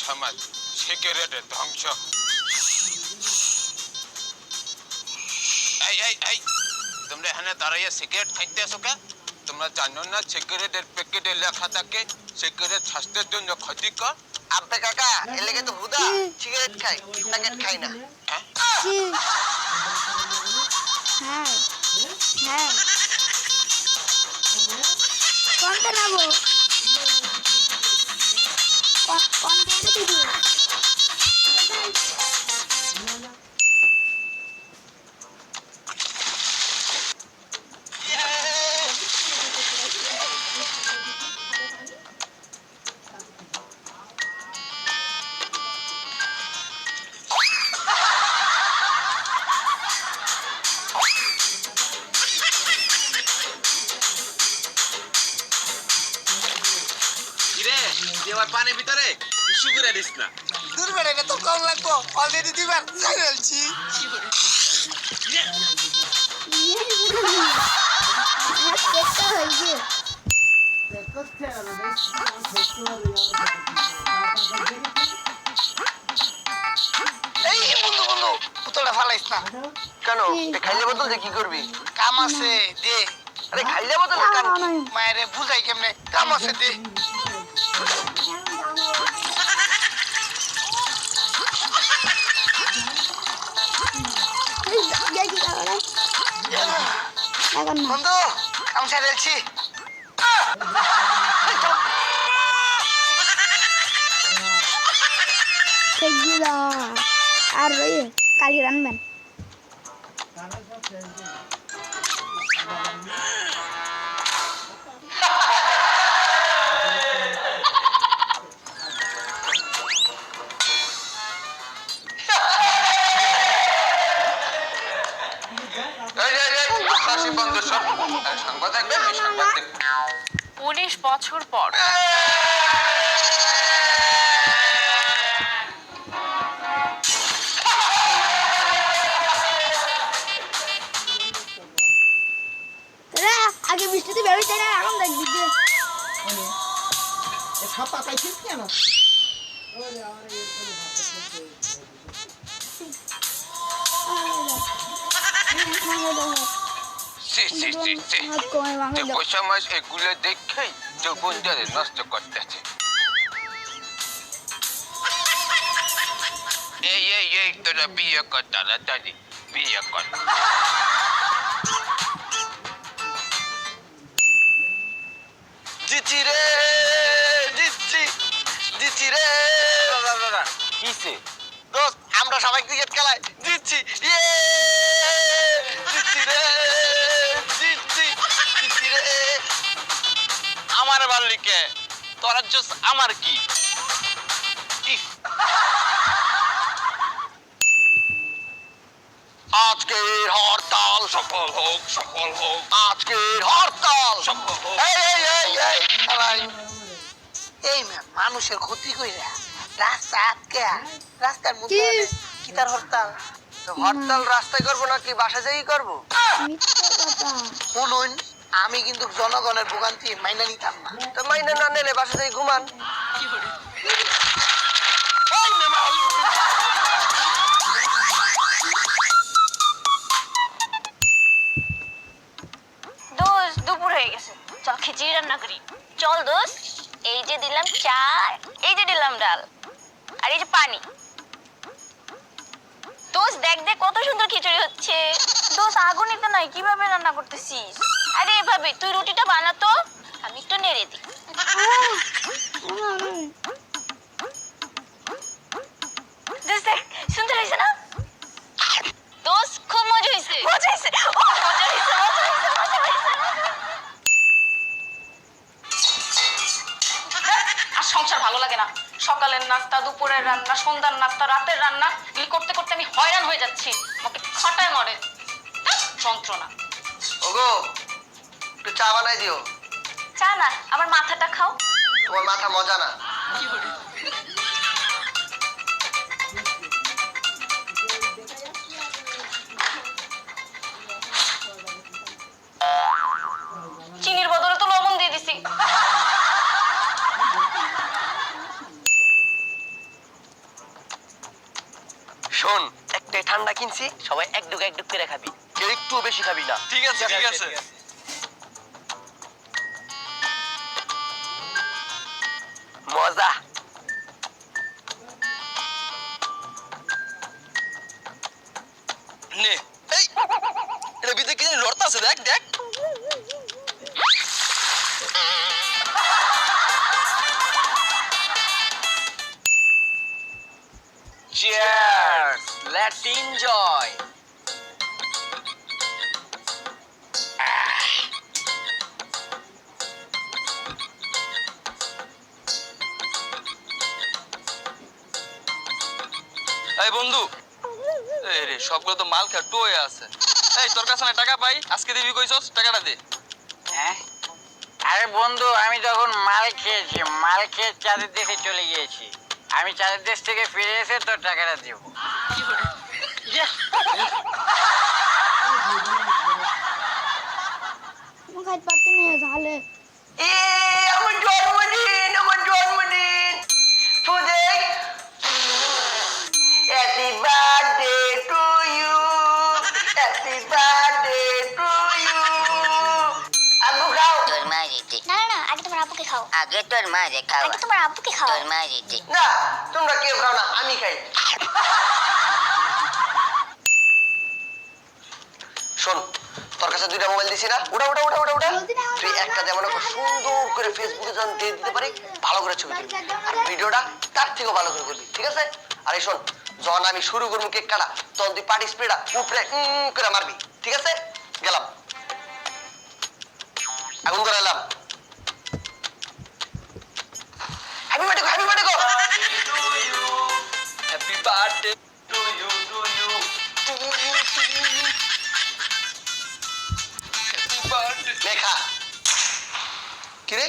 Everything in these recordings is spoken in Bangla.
সমাজ সিগারেটের ধ্বংস। এই এই এই তোমরা এখানে দাঁড়াইয়া সিগারেট খাইতে আসো কে? তোমরা জানো না সিগারেটের প্যাকেটে লেখা থাকে সিগারেট স্বাস্থ্যের জন্য ক্ষতিকর? আব্বে কাকা এর লেগে তো হুদা সিগারেট খাই, প্যাকেট খাই না। হ্যাঁ হ্যাঁ কোনটা নেবো? কোনটা দিবি? পানির ভিতরে ইস্যু করে দিস না। দূর বেড়ে তো কম লাগবো, অলরেডি দিবার চাই ফেলছি। এই বন্ধু বন্ধু পুতলটা ফালাইস না কেন? খাইলে বোতল যে কি করবি? কাম আছে দে। আরে খাইলে বোতল কাম কি? মায়েরে বুঝাই কেমনে? কাম আছে দে। বন্ধু কাম সারেছি। আর কালি রানবেন। সাংবাদিক 19 বছর পর আগে বৃষ্টিতে বেরোইতে না, এখন দেখবি যে ছাপা পাইছিস কেন? এগুলো দেখেই যৌবনটারে নষ্ট করতেছে। এই এই এই তোরা বিয়ে কর, তাড়াতাড়ি বিয়ে কর। জিতছি রে, জিতছি জিতছি রে। কিসে দোস্ত আমরা সবাই ক্রিকেট খেলায় জিতছি। ইয়ে জিতছি রে, জিতছি জিতছি রে। আমার বাল্লিকে তোরা জোস আমার কি? আজকের হরতাল সফল হোক, সফল হোক। আজকের হরতাল সফল হোক। এই এই এই এই সবাই এই মানুষের ক্ষতি কইরা রাস্তা আটকে রাস্তার মধ্যে কি তার হরতাল? হরতাল রাস্তায় করবো নাকি বাসা যাই করবো? শুনুন আমি কিন্তু জনগণের ভোগান্তি মাইনা নিতাম না। তো মাইনা না নিলে বাসা যাই ঘুমান। দোস্ত দুপুর হয়ে গেছে, চল খিচুড়ি রান্না করি। চল দোস্ত, এই যে দিলাম চাল, এই যে দিলাম ডাল, আর এই যে পানি। দোস্ত দেখ দেখ কত সুন্দর খিচুড়ি হচ্ছে। দোস্ত আগুনই তো নাই, কিভাবে রান্না করতেছিস? আরে এভাবে তুই রুটিটা বানাতো, আমি একটু নেড়ে দিই। দোস্ত দেখ সুন্দর হয়েছে না? দোস্ত খুব মজা হয়েছে, মজা হয়েছে, ও মজা হয়েছে, মজা হয়েছে, মজা হয়েছে। আর সংসার ভালো লাগে না। সকালের নাস্তা, দুপুরের রান্না, সন্ধ্যার নাস্তা, রাতের রান্না, এগুলি করতে করতে আমি হয়রান হয়ে যাচ্ছি। আমাকে খাটায় মরে যন্ত্রণা। ওগো একটু চা বানাই দিও। চা না, আমার মাথাটা খাও। তোমার মাথা মজা না। চিনির বদলে তো লবণ দিয়ে দিছি। শোন, একটাই ঠান্ডা কিনছি, সবাই এক ডুক করে খাবি, কেউ একটু বেশি খাবি না। ঠিক আছে ঠিক আছে। মজা। নে এই এটা ভিতরে কি জানি লড়তা আছে, দেখ দেখ। Cheers! Let's enjoy. এই বন্ধু, এই রে সবগুলো তো মাল খাটু হয়ে আছে। এই তোর কাছে না টাকা পাই, আজকে দিবি কইছস, টাকাটা দে। হ্যাঁ? আরে বন্ধু, আমি তখন মাল খেয়েছি, মাল খেয়ে চাঁদের দেশে চলে গিয়েছি। আমি চাঁদের দেশ থেকে ফিরে এসে তোর টাকাটা দিব। তুমি খাইতে পারতে নিয়ে ঝালে আমার জন্মদিন, আমার জন্মদিন। Today, happy birthday to you, happy birthday to you. আব্বু খাও। তোর মা যেতে না না না আগে তোমার আব্বুকে খাও আগে তোর মা যে খাওয়া আগে তোমার আব্বুকে খাও তোর মা যেতে না, তোমরা কেউ খাও না, আমি খাই। শোন, তোর কাছে দুইটা মোবাইল দিছি না, উঠা উঠা উঠা উঠা উঠা। তুই একটা যেমন খুব সুন্দর করে ফেসবুকে যখন দিয়ে দিতে পারি, ভালো করে ছবি তুলবি, আর ভিডিওটা তার থেকেও ভালো করে করবি, ঠিক আছে? আরে শোন, যখন আমি শুরু করবো কেক কাটা, তখন তুই পার্টি স্প্রেটা উপরে করে মারবি, ঠিক আছে? গেলাম, আগুন করে এলাম। হ্যাপি বার্থডে, হ্যাপি বার্থডে গো। Happy birthday to you, to you, to you, to you. Happy birthday. লেখা কি রে,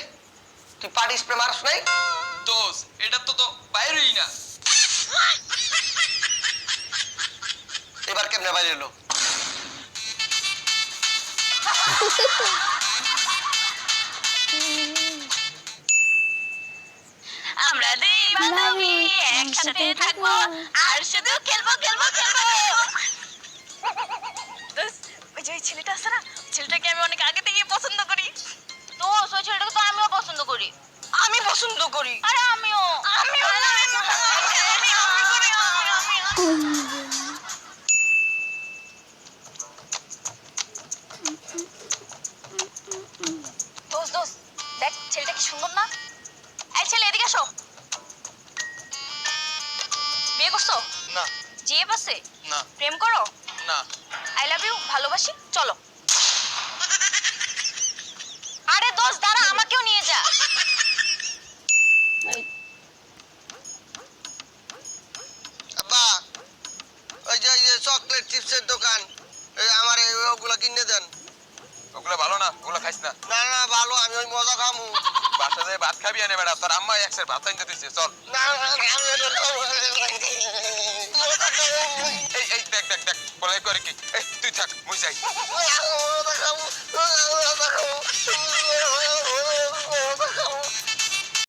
তুই পার্টি স্প্রে মারছ নাই? দোস এটা তো বাইরেই না। এবার কেমনে বাইরে এলো? আমরা দুই বান্ধবী একসাথে থাকবো আর শুধু খেলবো খেলবো খেলবো। দোস্ত, ওই যে ওই ছেলেটা আছে না, ওই ছেলেটাকে আমি অনেক আগে থেকেই পছন্দ করি। তো ওই ছেলেটাকে তো আমিও পছন্দ করি। আমি পছন্দ করি। আরে আমিও আমিও দোস্ত দোস্ত, দেখ ছেলেটা কি সুন্দর না? এই ছেলে এদিকে আসো। বিয়ে করছো? না জিএফ আছে? না প্রেম করো? না। আই লাভ ইউ, ভালোবাসি, চলো। আরে দোস্ত দাঁড়া, আমাকেও নিয়ে যা। আব্বা, ওই যে চকলেট চিপসের দোকান, আমার ওগুলা কিনে দেন। ওগুলো ভালো না, ওগুলো খাইস না। না না, ভালো, আমি ওই মজা খামু। বাসা যায় ভাত খাবি আনে বেড়া, তোর আম্মা একসের ভাত আনতে দিচ্ছে, চল। না না, আমি এটা খাবো না। এই এই দেখ দেখ দেখ বলাই করে কি, এই তুই থাক মুই যাই। মজা খাবো, মজা খাবো, মজা খাবো।